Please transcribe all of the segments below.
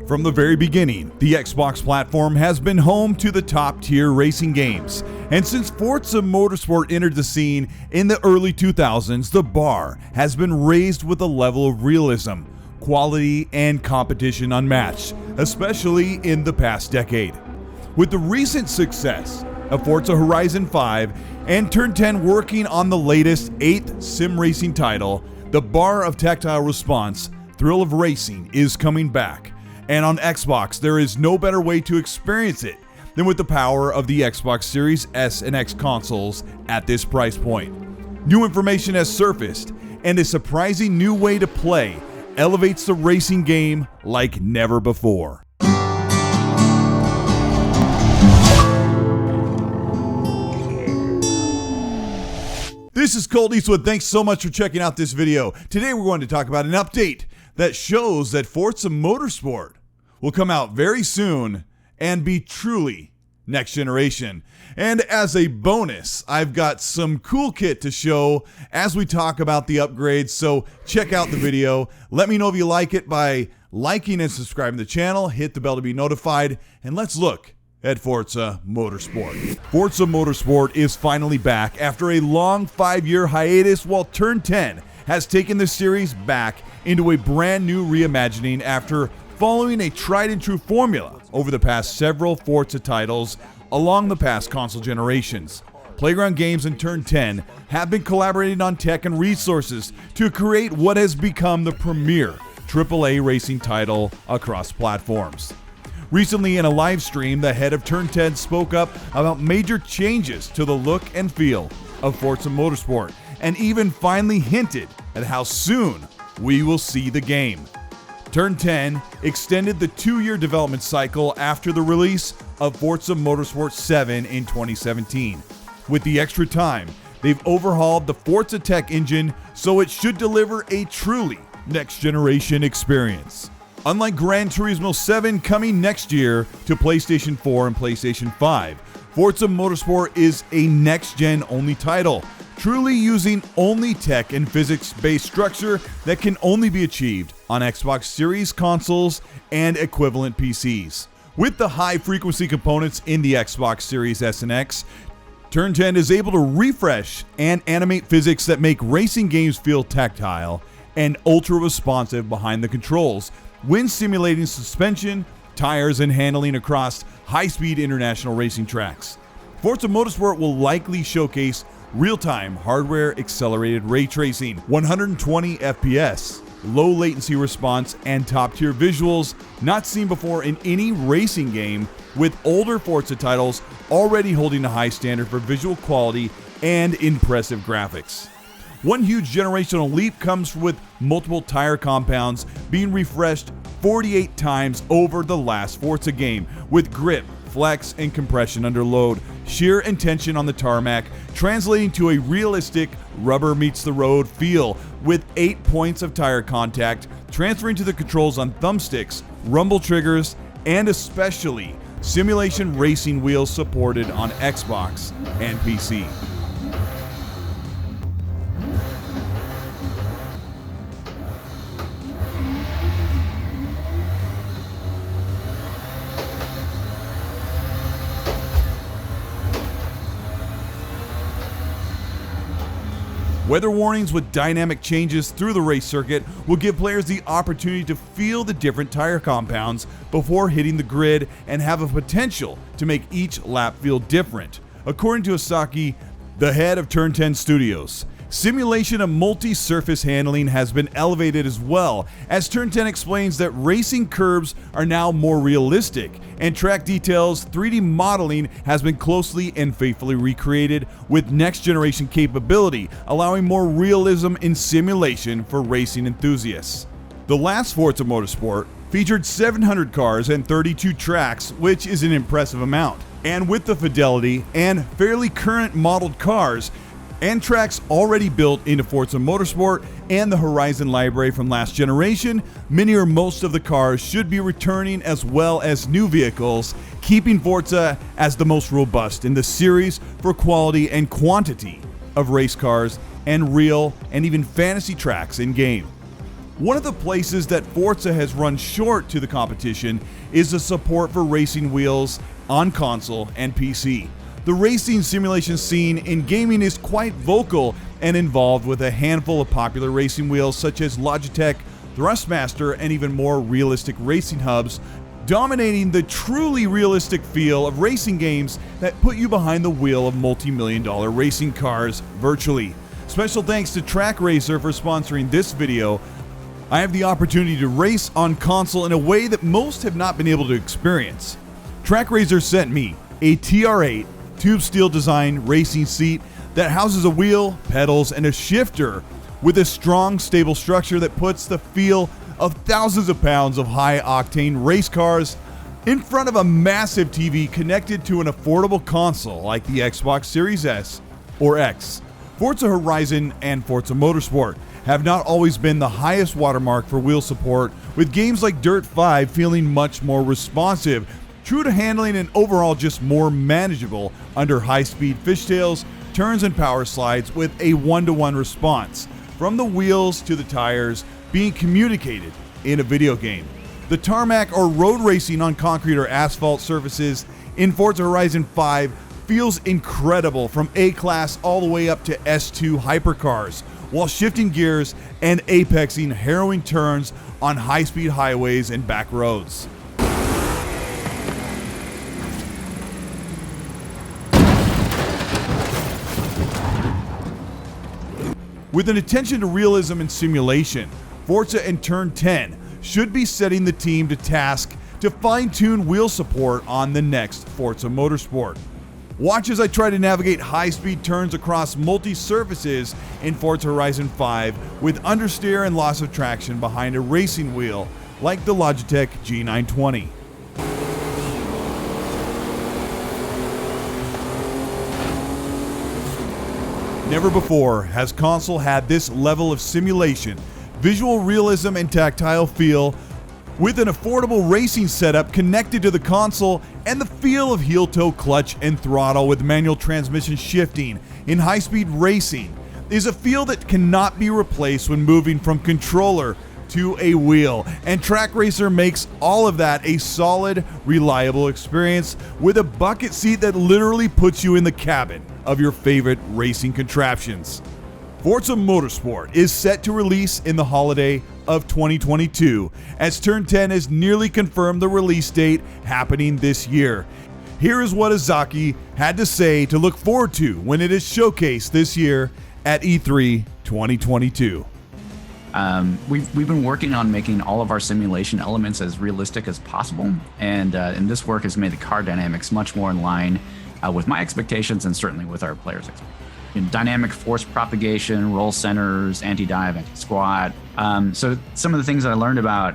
From the very beginning, the Xbox platform has been home to the top-tier racing games. And since Forza Motorsport entered the scene in the early 2000s, the bar has been raised with a level of realism, quality, and competition unmatched, especially in the past decade. With the recent success of Forza Horizon 5 and Turn10 working on the latest 8th sim racing title, the bar of tactile response, thrill of racing, is coming back. And on Xbox, there is no better way to experience it than with the power of the Xbox Series S and X consoles at this price point. New information has surfaced, and a surprising new way to play elevates the racing game like never before. This is Colteastwood. Thanks so much for checking out this video. Today we're going to talk about an update that shows that Forza Motorsport will come out very soon and be truly next generation. And as a bonus, I've got some cool kit to show as we talk about the upgrades, so check out the video. Let me know if you like it by liking and subscribing to the channel, hit the bell to be notified, and let's look at Forza Motorsport. Forza Motorsport is finally back after a long 5-year hiatus, while Turn10 has taken the series back into a brand new reimagining after following a tried and true formula over the past several Forza titles along the past console generations. Playground Games and Turn10 have been collaborating on tech and resources to create what has become the premier AAA racing title across platforms. Recently in a live stream, the head of Turn10 spoke up about major changes to the look and feel of Forza Motorsport, and even finally hinted at how soon we will see the game. Turn10 extended the 2-year development cycle after the release of Forza Motorsport 7 in 2017. With the extra time, they've overhauled the Forza tech engine so it should deliver a truly next-generation experience. Unlike Gran Turismo 7 coming next year to PlayStation 4 and PlayStation 5, Forza Motorsport is a next-gen only title, truly using only tech and physics-based structure that can only be achieved on Xbox Series consoles and equivalent PCs. With the high-frequency components in the Xbox Series S and X, Turn10 is able to refresh and animate physics that make racing games feel tactile and ultra-responsive behind the controls when simulating suspension, tires, and handling across high-speed international racing tracks. Forza Motorsport will likely showcase real-time hardware-accelerated ray tracing, 120 FPS, low-latency response, and top-tier visuals not seen before in any racing game, with older Forza titles already holding a high standard for visual quality and impressive graphics. One huge generational leap comes with multiple tire compounds being refreshed 48 times over the last Forza game, with grip, flex, and compression under load, shear and tension on the tarmac, translating to a realistic rubber meets the road feel, with 8 points of tire contact transferring to the controls on thumbsticks, rumble triggers, and especially simulation racing wheels supported on Xbox and PC. Weather warnings with dynamic changes through the race circuit will give players the opportunity to feel the different tire compounds before hitting the grid and have a potential to make each lap feel different. According to Asaki, the head of Turn10 Studios, simulation of multi-surface handling has been elevated as well, as Turn10 explains that racing curbs are now more realistic, and track details 3D modeling has been closely and faithfully recreated with next-generation capability, allowing more realism in simulation for racing enthusiasts. The last Forza Motorsport featured 700 cars and 32 tracks, which is an impressive amount. And with the fidelity and fairly current modeled cars and tracks already built into Forza Motorsport and the Horizon library from last generation, many or most of the cars should be returning, as well as new vehicles, keeping Forza as the most robust in the series for quality and quantity of race cars and real and even fantasy tracks in game. One of the places that Forza has run short to the competition is the support for racing wheels on console and PC. The racing simulation scene in gaming is quite vocal and involved with a handful of popular racing wheels such as Logitech, Thrustmaster, and even more realistic racing hubs, dominating the truly realistic feel of racing games that put you behind the wheel of multi-million-dollar racing cars virtually. Special thanks to Track Racer for sponsoring this video. I have the opportunity to race on console in a way that most have not been able to experience. Track Racer sent me a TR8 tube steel design racing seat that houses a wheel, pedals, and a shifter with a strong, stable structure that puts the feel of thousands of pounds of high-octane race cars in front of a massive TV connected to an affordable console like the Xbox Series S or X. Forza Horizon and Forza Motorsport have not always been the highest watermark for wheel support, with games like Dirt 5 feeling much more responsive, true to handling and overall just more manageable under high-speed fishtails, turns, and power slides with a one-to-one response from the wheels to the tires being communicated in a video game. The tarmac or road racing on concrete or asphalt surfaces in Forza Horizon 5 feels incredible, from A-Class all the way up to S2 hypercars, while shifting gears and apexing harrowing turns on high-speed highways and back roads. With an attention to realism and simulation, Forza and Turn10 should be setting the team to task to fine-tune wheel support on the next Forza Motorsport. Watch as I try to navigate high-speed turns across multi-surfaces in Forza Horizon 5 with understeer and loss of traction behind a racing wheel like the Logitech G920. Never before has console had this level of simulation, visual realism, and tactile feel, with an affordable racing setup connected to the console and the feel of heel-toe clutch and throttle with manual transmission shifting in high-speed racing is a feel that cannot be replaced when moving from controller to a wheel, and Track Racer makes all of that a solid, reliable experience with a bucket seat that literally puts you in the cabin of your favorite racing contraptions. Forza Motorsport is set to release in the holiday of 2022, as Turn10 has nearly confirmed the release date happening this year. Here is what Izaki had to say to look forward to when it is showcased this year at E3 2022. We've been working on making all of our simulation elements as realistic as possible, and this work has made the car dynamics much more in line with my expectations and certainly with our players' expectations. Dynamic force propagation, roll centers, anti-dive, anti-squat. So some of the things that I learned about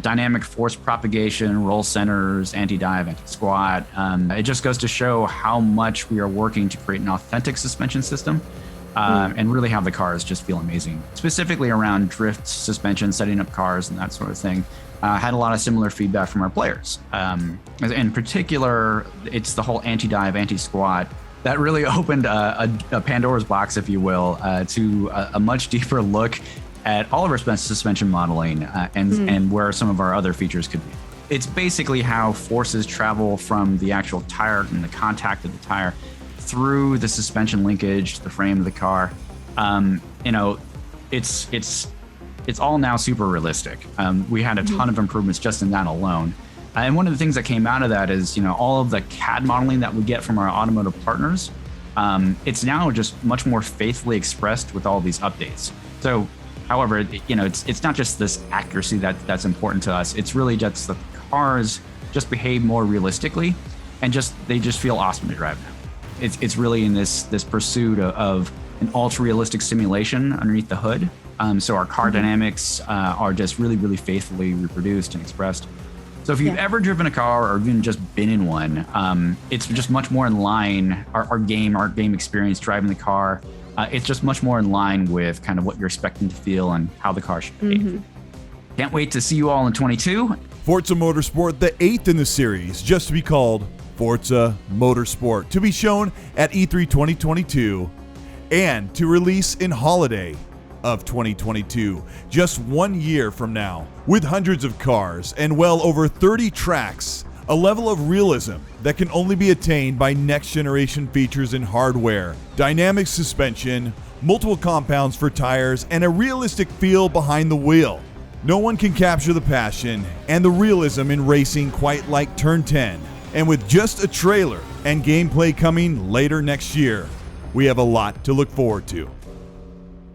dynamic force propagation, roll centers, anti-dive, anti-squat. It just goes to show how much we are working to create an authentic suspension system and really have the cars just feel amazing. Specifically around drift suspension, setting up cars and that sort of thing. Had a lot of similar feedback from our players. In particular, it's the whole anti-dive, anti-squat that really opened a Pandora's box, if you will, to a much deeper look at all of our suspension modeling and where some of our other features could be. It's basically how forces travel from the actual tire and the contact of the tire through the suspension linkage, the frame of the car. It's all now super realistic. We had a ton of improvements just in that alone. And one of the things that came out of that is, all of the CAD modeling that we get from our automotive partners. It's now just much more faithfully expressed with all these updates. So, however, it's not just this accuracy that's important to us. It's really just the cars just behave more realistically, and they just feel awesome to drive now. It's really in this pursuit of an ultra realistic simulation underneath the hood. So our car dynamics are just really, really faithfully reproduced and expressed. So if you've ever driven a car or even just been in one, it's just much more in line. Our game experience driving the car, it's just much more in line with kind of what you're expecting to feel and how the car should behave. Can't wait to see you all in 22. Forza Motorsport, the 8th in the series, just to be called Forza Motorsport, to be shown at E3 2022 and to release in holiday of 2022, just 1 year from now. With hundreds of cars and well over 30 tracks, a level of realism that can only be attained by next generation features in hardware, dynamic suspension, multiple compounds for tires, and a realistic feel behind the wheel. No one can capture the passion and the realism in racing quite like Turn 10. And with just a trailer and gameplay coming later next year, we have a lot to look forward to.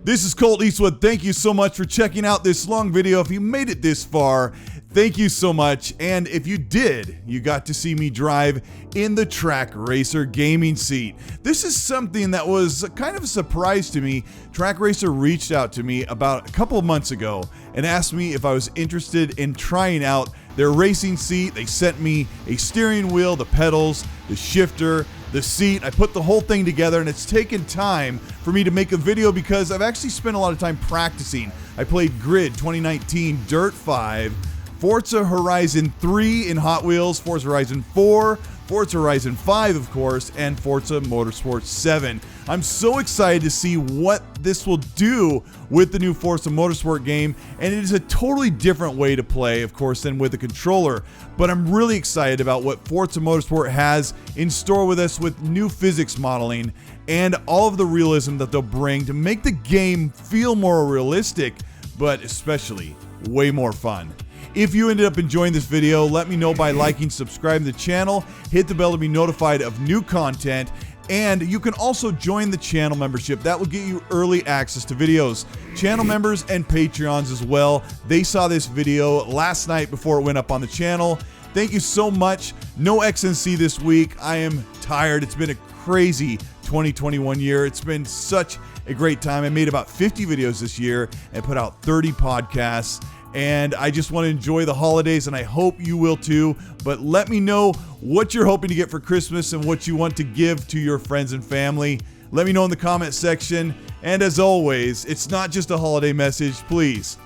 This is Colt Eastwood. Thank you so much for checking out this long video. If you made it this far, thank you so much. And if you did, you got to see me drive in the Track Racer gaming seat. This is something that was kind of a surprise to me. Track Racer reached out to me about a couple of months ago and asked me if I was interested in trying out their racing seat. They sent me a steering wheel, the pedals, the shifter, the seat. I put the whole thing together, and it's taken time for me to make a video because I've actually spent a lot of time practicing. I played Grid 2019, Dirt 5, Forza Horizon 3 in Hot Wheels, Forza Horizon 4, Forza Horizon 5, of course, and Forza Motorsport 7. I'm so excited to see what this will do with the new Forza Motorsport game, and it is a totally different way to play, of course, than with a controller, but I'm really excited about what Forza Motorsport has in store with us with new physics modeling and all of the realism that they'll bring to make the game feel more realistic, but especially way more fun. If you ended up enjoying this video, let me know by liking, subscribing to the channel, hit the bell to be notified of new content, and you can also join the channel membership. That will get you early access to videos. Channel members and Patreons as well. They saw this video last night before it went up on the channel. Thank you so much. No XNC this week. I am tired. It's been a crazy 2021 year. It's been such a great time. I made about 50 videos this year and put out 30 podcasts. And I just want to enjoy the holidays, and I hope you will too. But let me know what you're hoping to get for Christmas and what you want to give to your friends and family. Let me know in the comment section. And as always, it's not just a holiday message. Please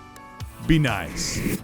be nice.